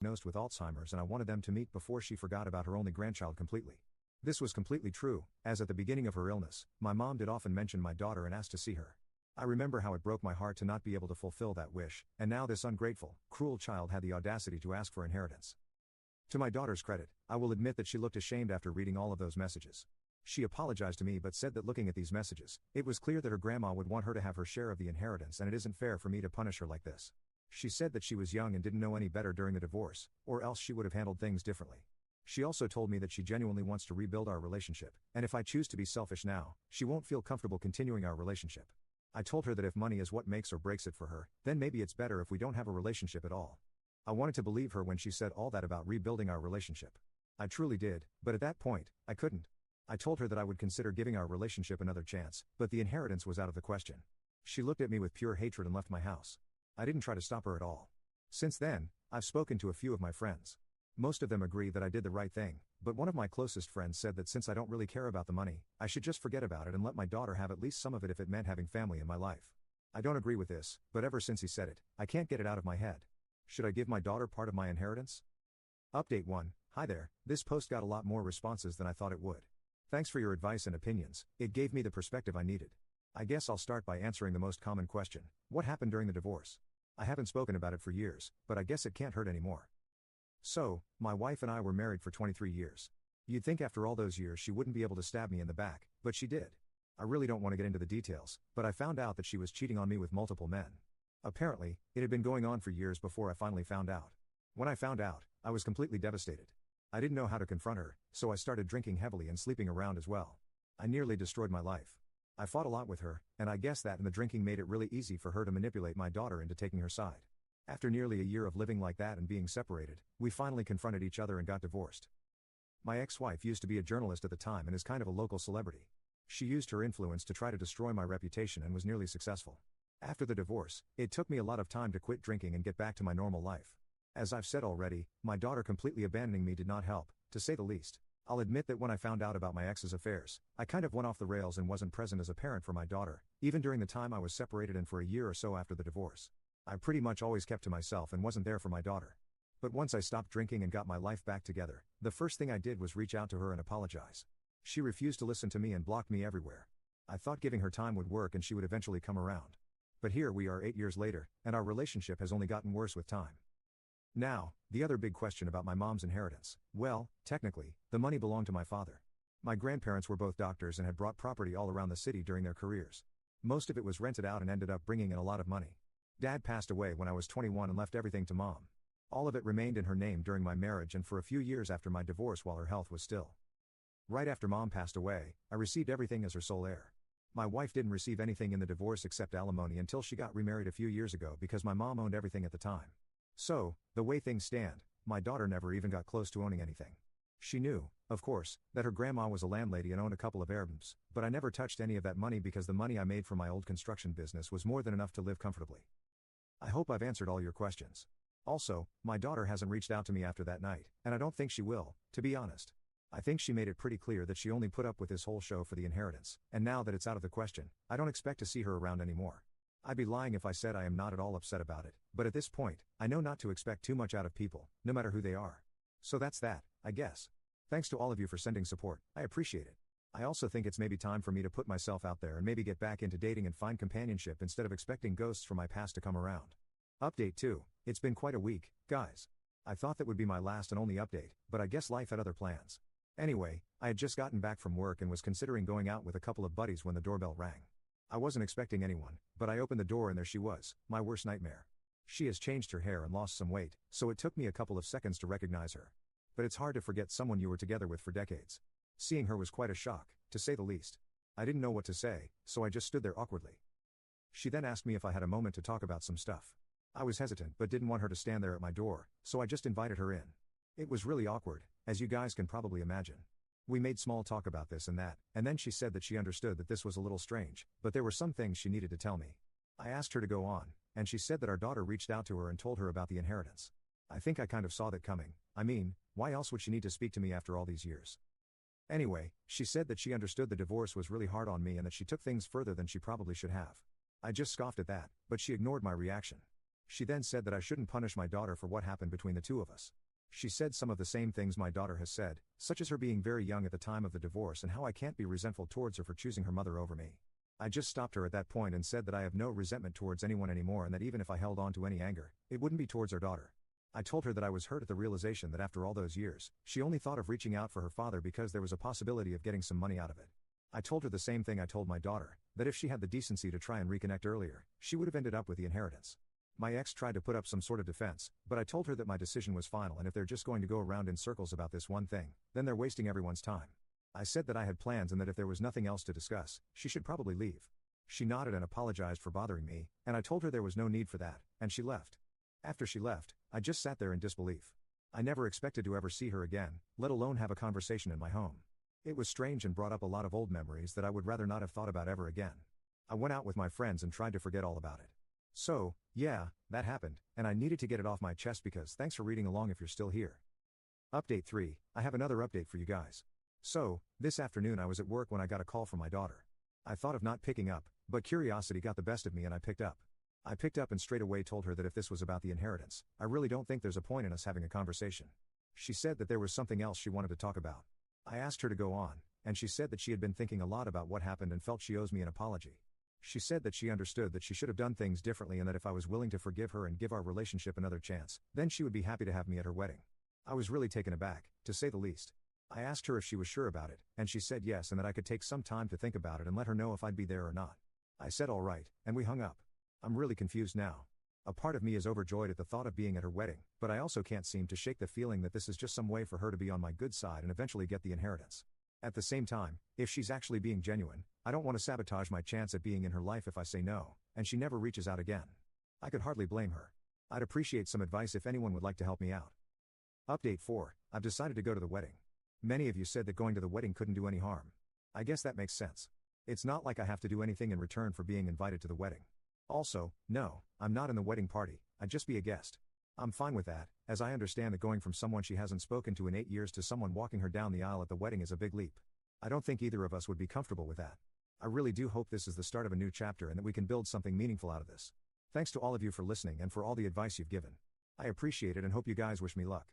diagnosed with Alzheimer's and I wanted them to meet before she forgot about her only grandchild completely. This was completely true, as at the beginning of her illness, my mom did often mention my daughter and ask to see her. I remember how it broke my heart to not be able to fulfill that wish, and now this ungrateful, cruel child had the audacity to ask for inheritance. To my daughter's credit, I will admit that she looked ashamed after reading all of those messages. She apologized to me but said that looking at these messages, it was clear that her grandma would want her to have her share of the inheritance and it isn't fair for me to punish her like this. She said that she was young and didn't know any better during the divorce, or else she would have handled things differently. She also told me that she genuinely wants to rebuild our relationship, and if I choose to be selfish now, she won't feel comfortable continuing our relationship. I told her that if money is what makes or breaks it for her, then maybe it's better if we don't have a relationship at all. I wanted to believe her when she said all that about rebuilding our relationship. I truly did, but at that point, I couldn't. I told her that I would consider giving our relationship another chance, but the inheritance was out of the question. She looked at me with pure hatred and left my house. I didn't try to stop her at all. Since then, I've spoken to a few of my friends. Most of them agree that I did the right thing, but one of my closest friends said that since I don't really care about the money, I should just forget about it and let my daughter have at least some of it if it meant having family in my life. I don't agree with this, but ever since he said it, I can't get it out of my head. Should I give my daughter part of my inheritance? Update 1. Hi there, this post got a lot more responses than I thought it would. Thanks for your advice and opinions, it gave me the perspective I needed. I guess I'll start by answering the most common question: what happened during the divorce? I haven't spoken about it for years, but I guess it can't hurt anymore. So, my wife and I were married for 23 years. You'd think after all those years she wouldn't be able to stab me in the back, but she did. I really don't want to get into the details, but I found out that she was cheating on me with multiple men. Apparently, it had been going on for years before I finally found out. When I found out, I was completely devastated. I didn't know how to confront her, so I started drinking heavily and sleeping around as well. I nearly destroyed my life. I fought a lot with her, and I guess that and the drinking made it really easy for her to manipulate my daughter into taking her side. After nearly a year of living like that and being separated, we finally confronted each other and got divorced. My ex-wife used to be a journalist at the time and is kind of a local celebrity. She used her influence to try to destroy my reputation and was nearly successful. After the divorce, it took me a lot of time to quit drinking and get back to my normal life. As I've said already, my daughter completely abandoning me did not help, to say the least. I'll admit that when I found out about my ex's affairs, I kind of went off the rails and wasn't present as a parent for my daughter, even during the time I was separated and for a year or so after the divorce. I pretty much always kept to myself and wasn't there for my daughter. But once I stopped drinking and got my life back together, the first thing I did was reach out to her and apologize. She refused to listen to me and blocked me everywhere. I thought giving her time would work and she would eventually come around. But here we are 8 years later, and our relationship has only gotten worse with time. Now, the other big question about my mom's inheritance. Well, technically, the money belonged to my father. My grandparents were both doctors and had brought property all around the city during their careers. Most of it was rented out and ended up bringing in a lot of money. Dad passed away when I was 21 and left everything to Mom. All of it remained in her name during my marriage and for a few years after my divorce while her health was still. Right after Mom passed away, I received everything as her sole heir. My wife didn't receive anything in the divorce except alimony until she got remarried a few years ago because my mom owned everything at the time. So, the way things stand, my daughter never even got close to owning anything. She knew, of course, that her grandma was a landlady and owned a couple of heirlooms, but I never touched any of that money because the money I made from my old construction business was more than enough to live comfortably. I hope I've answered all your questions. Also, my daughter hasn't reached out to me after that night, and I don't think she will, to be honest. I think she made it pretty clear that she only put up with this whole show for the inheritance, and now that it's out of the question, I don't expect to see her around anymore. I'd be lying if I said I am not at all upset about it, but at this point, I know not to expect too much out of people, no matter who they are. So that's that, I guess. Thanks to all of you for sending support, I appreciate it. I also think it's maybe time for me to put myself out there and maybe get back into dating and find companionship instead of expecting ghosts from my past to come around. Update 2, it's been quite a week, guys. I thought that would be my last and only update, but I guess life had other plans. Anyway, I had just gotten back from work and was considering going out with a couple of buddies when the doorbell rang. I wasn't expecting anyone, but I opened the door and there she was, my worst nightmare. She has changed her hair and lost some weight, so it took me a couple of seconds to recognize her. But it's hard to forget someone you were together with for decades. Seeing her was quite a shock, to say the least. I didn't know what to say, so I just stood there awkwardly. She then asked me if I had a moment to talk about some stuff. I was hesitant but didn't want her to stand there at my door, so I just invited her in. It was really awkward, as you guys can probably imagine. We made small talk about this and that, and then she said that she understood that this was a little strange, but there were some things she needed to tell me. I asked her to go on, and she said that our daughter reached out to her and told her about the inheritance. I think I kind of saw that coming. I mean, why else would she need to speak to me after all these years? Anyway, she said that she understood the divorce was really hard on me and that she took things further than she probably should have. I just scoffed at that, but she ignored my reaction. She then said that I shouldn't punish my daughter for what happened between the two of us. She said some of the same things my daughter has said, such as her being very young at the time of the divorce and how I can't be resentful towards her for choosing her mother over me. I just stopped her at that point and said that I have no resentment towards anyone anymore and that even if I held on to any anger, it wouldn't be towards our daughter. I told her that I was hurt at the realization that after all those years, she only thought of reaching out for her father because there was a possibility of getting some money out of it. I told her the same thing I told my daughter, that if she had the decency to try and reconnect earlier, she would have ended up with the inheritance. My ex tried to put up some sort of defense, but I told her that my decision was final and if they're just going to go around in circles about this one thing, then they're wasting everyone's time. I said that I had plans and that if there was nothing else to discuss, she should probably leave. She nodded and apologized for bothering me, and I told her there was no need for that, and she left. After she left, I just sat there in disbelief. I never expected to ever see her again, let alone have a conversation in my home. It was strange and brought up a lot of old memories that I would rather not have thought about ever again. I went out with my friends and tried to forget all about it. So, yeah, that happened, and I needed to get it off my chest because thanks for reading along if you're still here. Update 3, I have another update for you guys. So, this afternoon I was at work when I got a call from my daughter. I thought of not picking up, but curiosity got the best of me and I picked up. I picked up and straight away told her that if this was about the inheritance, I really don't think there's a point in us having a conversation. She said that there was something else she wanted to talk about. I asked her to go on, and she said that she had been thinking a lot about what happened and felt she owes me an apology. She said that she understood that she should have done things differently and that if I was willing to forgive her and give our relationship another chance, then she would be happy to have me at her wedding. I was really taken aback, to say the least. I asked her if she was sure about it, and she said yes and that I could take some time to think about it and let her know if I'd be there or not. I said all right, and we hung up. I'm really confused now. A part of me is overjoyed at the thought of being at her wedding, but I also can't seem to shake the feeling that this is just some way for her to be on my good side and eventually get the inheritance. At the same time, if she's actually being genuine, I don't want to sabotage my chance at being in her life if I say no, and she never reaches out again. I could hardly blame her. I'd appreciate some advice if anyone would like to help me out. Update 4, I've decided to go to the wedding. Many of you said that going to the wedding couldn't do any harm. I guess that makes sense. It's not like I have to do anything in return for being invited to the wedding. Also, no, I'm not in the wedding party, I'd just be a guest. I'm fine with that, as I understand that going from someone she hasn't spoken to in 8 years to someone walking her down the aisle at the wedding is a big leap. I don't think either of us would be comfortable with that. I really do hope this is the start of a new chapter and that we can build something meaningful out of this. Thanks to all of you for listening and for all the advice you've given. I appreciate it and hope you guys wish me luck.